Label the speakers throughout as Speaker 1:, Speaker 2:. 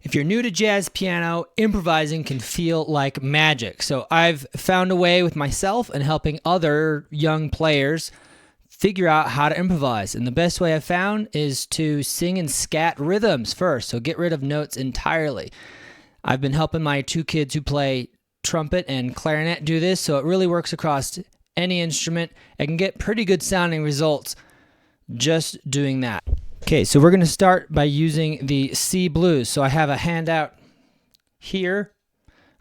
Speaker 1: If you're new to jazz piano, improvising can feel like magic. So I've found a way with myself and helping other young players figure out how to improvise. And the best way I've found is to sing in scat rhythms first. So get rid of notes entirely. I've been helping my two kids who play trumpet and clarinet do this, so it really works across any instrument. I can get pretty good sounding results just doing that. Okay, so we're going to start by using the C blues. So I have a handout here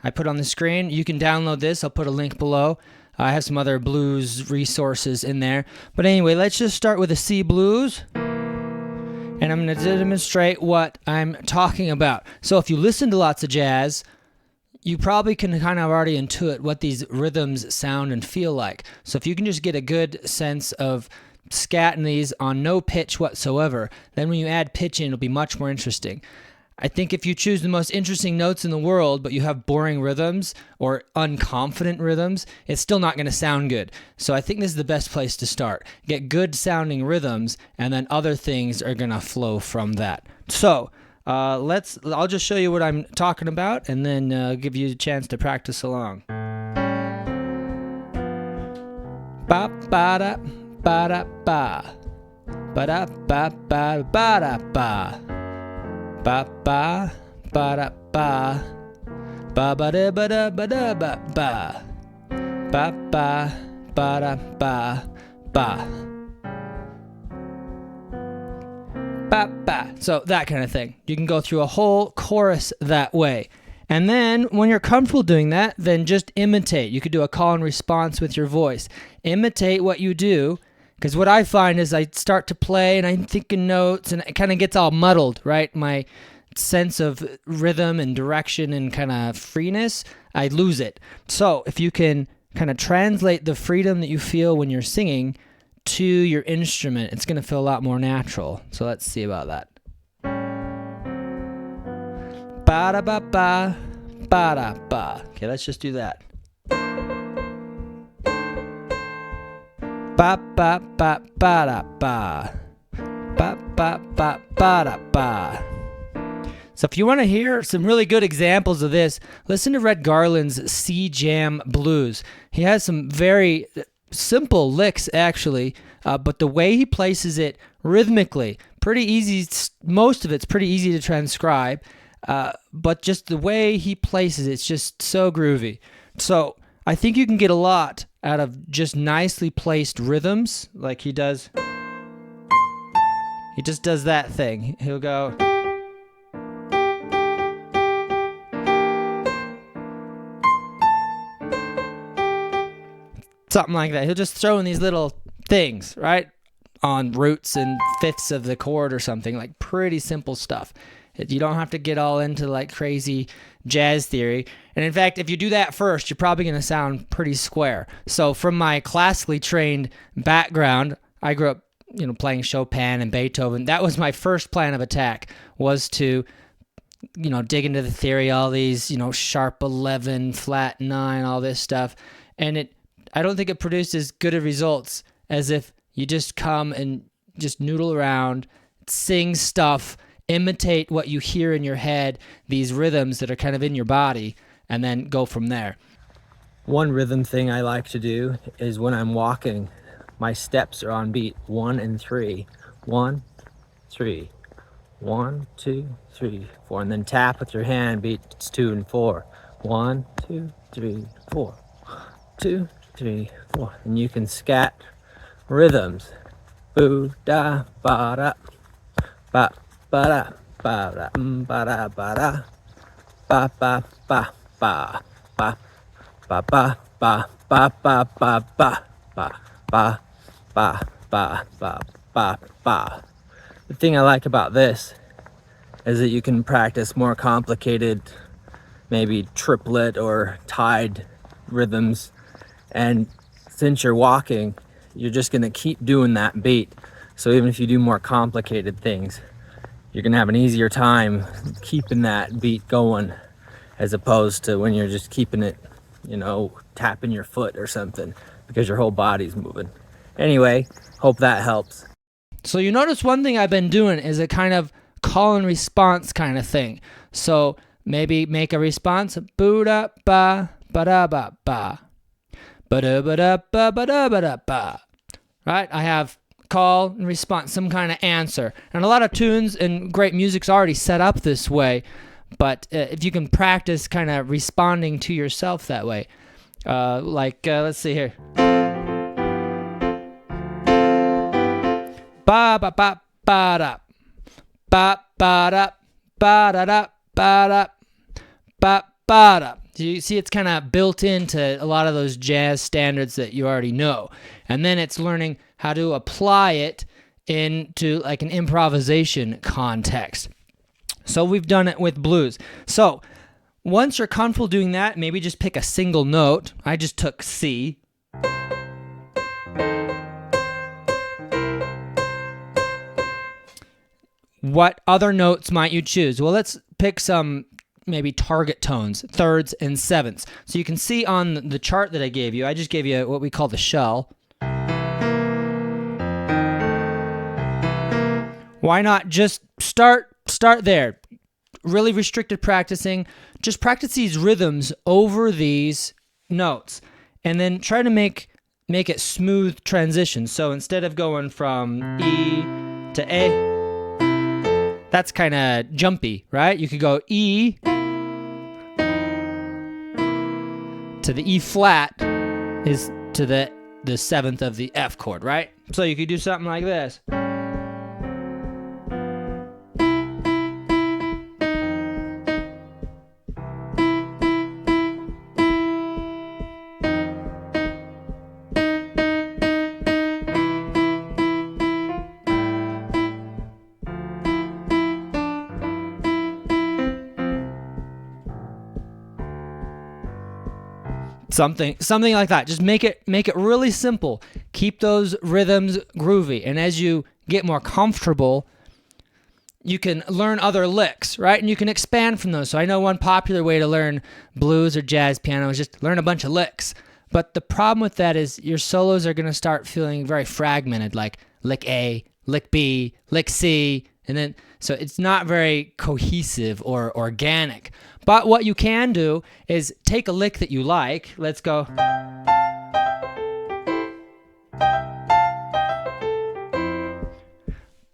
Speaker 1: I put on the screen. You can download this. I'll put a link below. I have some other blues resources in there. But anyway, let's just start with the C blues. And I'm going to demonstrate what I'm talking about. So if you listen to lots of jazz, you probably can kind of already intuit what these rhythms sound and feel like. So if you can just get a good sense of scatting these on no pitch whatsoever, then when you add pitch in, it'll be much more interesting. I think if you choose the most interesting notes in the world, but you have boring rhythms or unconfident rhythms, it's still not going to sound good. So I think this is the best place to start. Get good sounding rhythms, and then other things are going to flow from that. So I'll just show you what I'm talking about, and then give you a chance to practice along. Ba ba da ba da ba ba da ba ba ba da ba ba ba ba da ba ba ba da ba da ba da ba ba ba ba ba da ba ba ba ba. So that kind of thing. You can go through a whole chorus that way. And then when you're comfortable doing that, then just imitate. You could do a call and response with your voice. Imitate what you do. Because what I find is I start to play and I'm thinking notes and it kind of gets all muddled, right? My sense of rhythm and direction and kind of freeness, I lose it. So if you can kind of translate the freedom that you feel when you're singing to your instrument, it's going to feel a lot more natural. So let's see about that. Ba-da-ba-ba, ba-da-ba. Okay, let's just do that. Ba ba ba ba da ba ba ba ba ba da ba. So if you want to hear some really good examples of this, listen to Red Garland's C Jam Blues. He has some very simple licks actually, but the way he places it rhythmically, pretty easy. Most of it's pretty easy to transcribe, but just the way he places it's just so groovy. So I think you can get a lot out of just nicely placed rhythms like he does. He just does that thing. He'll go. Something like that. He'll just throw in these little things, right? On roots and fifths of the chord or something. Like pretty simple stuff. You don't have to get all into like crazy jazz theory. And in fact, if you do that first, you're probably going to sound pretty square. So from my classically trained background, I grew up, playing Chopin and Beethoven. That was my first plan of attack, was to, dig into the theory, all these, sharp 11, flat 9, all this stuff. And I don't think it produced as good of results as if you just come and just noodle around, sing stuff, imitate what you hear in your head, these rhythms that are kind of in your body, and then go from there. One rhythm thing I like to do is when I'm walking, my steps are on beat 1 and 3. 1, 3. 1, 2, 3, 4. And then tap with your hand beats 2 and 4. 1, 2, 3, 4. 2, 3, 4. And you can scat rhythms. Boo da ba da ba. Ba-da, ba-da, ba-da, ba-da, ba ba ba ba ba ba ba ba ba ba ba ba ba ba ba ba ba ba. The thing I like about this is that you can practice more complicated, maybe triplet or tied rhythms, and since you're walking, you're just gonna keep doing that beat. So even if you do more complicated things, you're going to have an easier time keeping that beat going as opposed to when you're just keeping it, tapping your foot or something because your whole body's moving. Anyway, hope that helps. So you notice one thing I've been doing is a kind of call and response kind of thing. So maybe make a response, boo-da ba ba da ba ba ba da ba da ba ba da ba da ba. Right? I have call and response, some kind of answer. And a lot of tunes and great music's already set up this way, but if you can practice kind of responding to yourself that way, let's see here. Ba ba ba ba da ba ba da ba da da ba da ba ba da. You see, it's kind of built into a lot of those jazz standards that you already know, and then it's learning how to apply it into like an improvisation context. So we've done it with blues. So once you're comfortable doing that, maybe just pick a single note. I just took C. What other notes might you choose? Well, let's pick some maybe target tones, thirds and sevenths. So you can see on the chart that I gave you, I just gave you what we call the shell. Why not just start there? Really restricted practicing. Just practice these rhythms over these notes, and then try to make it smooth transitions. So instead of going from E to A, that's kind of jumpy, right? You could go E to the E flat is to the seventh of the F chord, right? So you could do something like this. Something like that. Just make it really simple. Keep those rhythms groovy. And as you get more comfortable, you can learn other licks, right? And you can expand from those. So I know one popular way to learn blues or jazz piano is just learn a bunch of licks. But the problem with that is your solos are going to start feeling very fragmented, like lick A, lick B, lick C, and then so it's not very cohesive or organic. But what you can do is take a lick that you like. Let's go.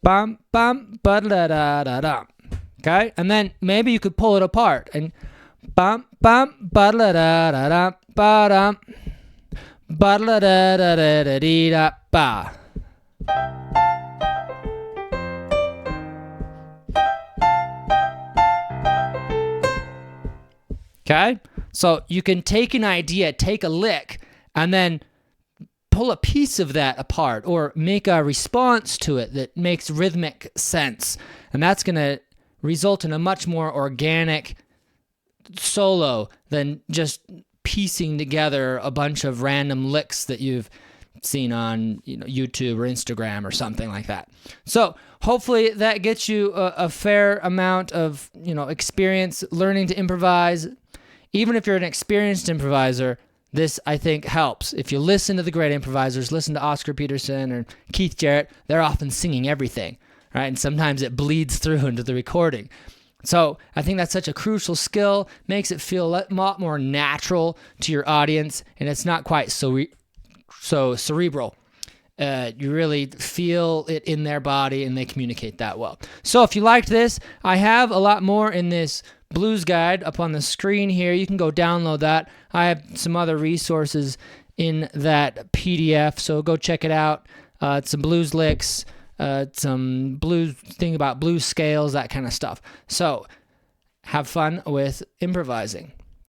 Speaker 1: Bum bum ba da da da da. Okay, and then maybe you could pull it apart and bum bum ba da da da da ba dum ba da da da da da dee da ba. Okay, so you can take an idea, take a lick, and then pull a piece of that apart or make a response to it that makes rhythmic sense. And that's going to result in a much more organic solo than just piecing together a bunch of random licks that you've seen on YouTube or Instagram or something like that. So hopefully that gets you a fair amount of experience learning to improvise. Even if you're an experienced improviser, this, I think, helps. If you listen to the great improvisers, listen to Oscar Peterson or Keith Jarrett, they're often singing everything, right? And sometimes it bleeds through into the recording. So I think that's such a crucial skill, makes it feel a lot more natural to your audience, and it's not quite so cerebral. You really feel it in their body, and they communicate that well. So if you liked this, I have a lot more in this blues guide up on the screen here. You can go download that. I have some other resources in that PDF, so go check it out. It's some blues licks, some blues thing about blues scales, that kind of stuff. So have fun with improvising.